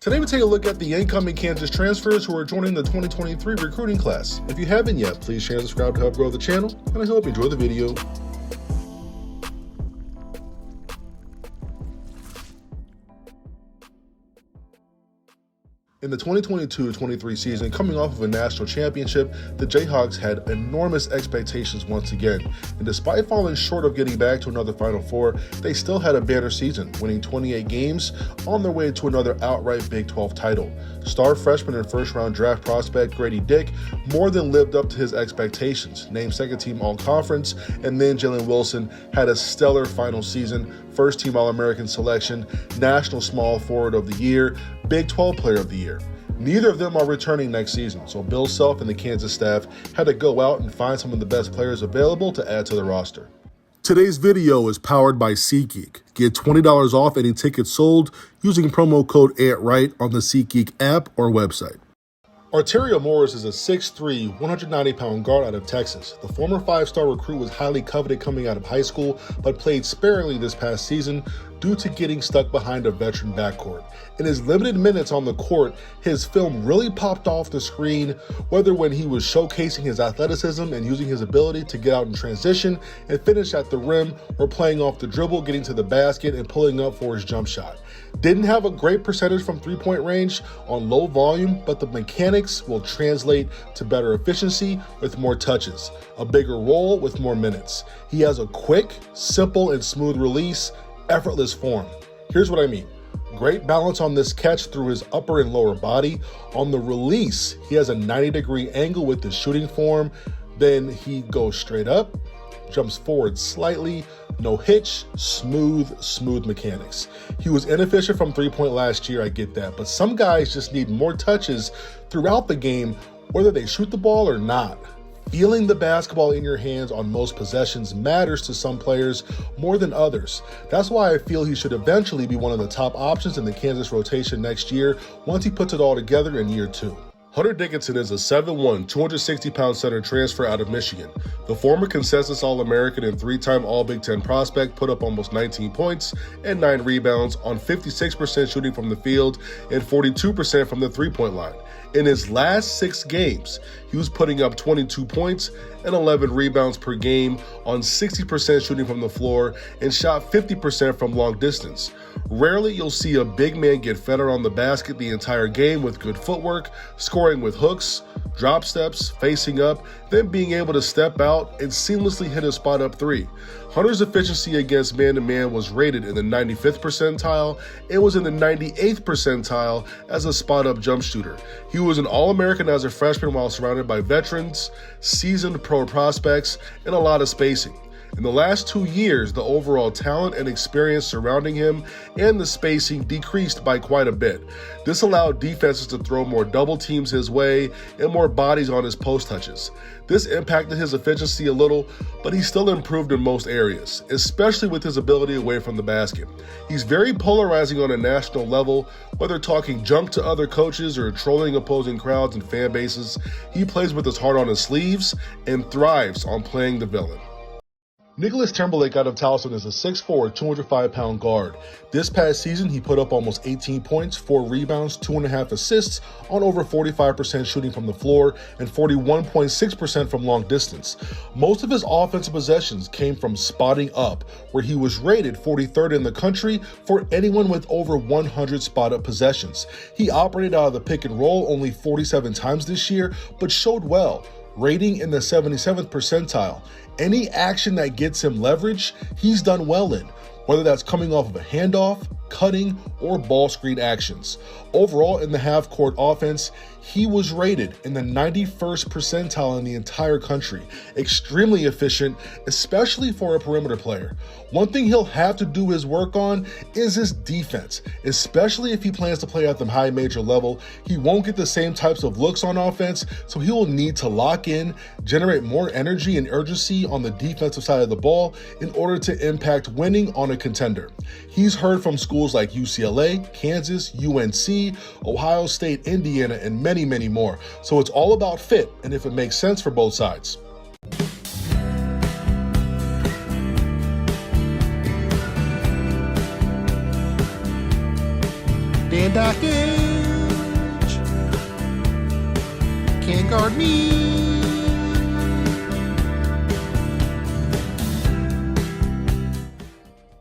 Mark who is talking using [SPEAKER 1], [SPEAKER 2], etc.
[SPEAKER 1] Today we take a look at the incoming Kansas transfers who are joining the 2023 recruiting class. If you haven't yet, please share and subscribe to help grow the channel, and I hope you enjoy the video. In the 2022-23 season, coming off of a national championship, the Jayhawks had enormous expectations once again, and despite falling short of getting back to another Final Four, they still had a banner season, winning 28 games on their way to another outright Big 12 title. Star freshman and first-round draft prospect Grady Dick more than lived up to his expectations, named second-team All-Conference, and then Jalen Wilson had a stellar final season, first-team All-American selection, National Small Forward of the Year, Big 12 Player of the Year. Neither of them are returning next season, so Bill Self and the Kansas staff had to go out and find some of the best players available to add to the roster. Today's video is powered by SeatGeek. Get $20 off any tickets sold using promo code ANTRIGHT on the SeatGeek app or website. Arterial Morse is a 6'3", 190-pound guard out of Texas. The former five-star recruit was highly coveted coming out of high school, but played sparingly this past season due to getting stuck behind a veteran backcourt. In his limited minutes on the court, his film really popped off the screen, whether when he was showcasing his athleticism and using his ability to get out in transition and finish at the rim, or playing off the dribble, getting to the basket, and pulling up for his jump shot. Didn't have a great percentage from three-point range on low volume, but the mechanics will translate to better efficiency with more touches, a bigger role with more minutes. He has a quick, simple, and smooth release, effortless form. Here's what I mean. Great balance on this catch through his upper and lower body. On the release, he has a 90-degree angle with his shooting form. Then he goes straight up, jumps forward slightly, no hitch, smooth mechanics. He was inefficient from three-point last year, I get that, but some guys just need more touches throughout the game, whether they shoot the ball or not. Feeling the basketball in your hands on most possessions matters to some players more than others. That's why I feel he should eventually be one of the top options in the Kansas rotation next year once he puts it all together in year 2. Hunter Dickinson is a 7'1", 260-pound center transfer out of Michigan. The former consensus All-American and three-time All-Big Ten prospect put up almost 19 points and 9 rebounds on 56% shooting from the field and 42% from the three-point line. In his last 6 games, he was putting up 22 points and 11 rebounds per game on 60% shooting from the floor and shot 50% from long distance. Rarely you'll see a big man get fed around the basket the entire game with good footwork, scoring with hooks, drop steps, facing up, then being able to step out and seamlessly hit a spot-up three. Hunter's efficiency against man-to-man was rated in the 95th percentile and was in the 98th percentile as a spot-up jump shooter. He was an All-American as a freshman while surrounded by veterans, seasoned pro prospects, and a lot of spacing. In the last 2 years, the overall talent and experience surrounding him and the spacing decreased by quite a bit. This allowed defenses to throw more double teams his way and more bodies on his post touches. This impacted his efficiency a little, but he still improved in most areas, especially with his ability away from the basket. He's very polarizing on a national level, whether talking junk to other coaches or trolling opposing crowds and fan bases. He plays with his heart on his sleeves and thrives on playing the villain. Nicholas Timberlake out of Towson is a 6'4", 205-pound guard. This past season, he put up almost 18 points, 4 rebounds, 2.5 assists on over 45% shooting from the floor and 41.6% from long distance. Most of his offensive possessions came from spotting up, where he was rated 43rd in the country for anyone with over 100 spot-up possessions. He operated out of the pick and roll only 47 times this year, but showed well, rating in the 77th percentile. Any action that gets him leverage, he's done well in, whether that's coming off of a handoff, cutting, or ball screen actions. Overall, in the half-court offense, he was rated in the 91st percentile in the entire country. Extremely efficient, especially for a perimeter player. One thing he'll have to do his work on is his defense, especially if he plans to play at the high major level. He won't get the same types of looks on offense, so he will need to lock in, generate more energy and urgency on the defensive side of the ball in order to impact winning on a contender. He's heard from schools like UCLA, Kansas, UNC, Ohio State, Indiana, and many more. So it's all about fit and if it makes sense for both sides.
[SPEAKER 2] Dan Dawkins. can't guard me.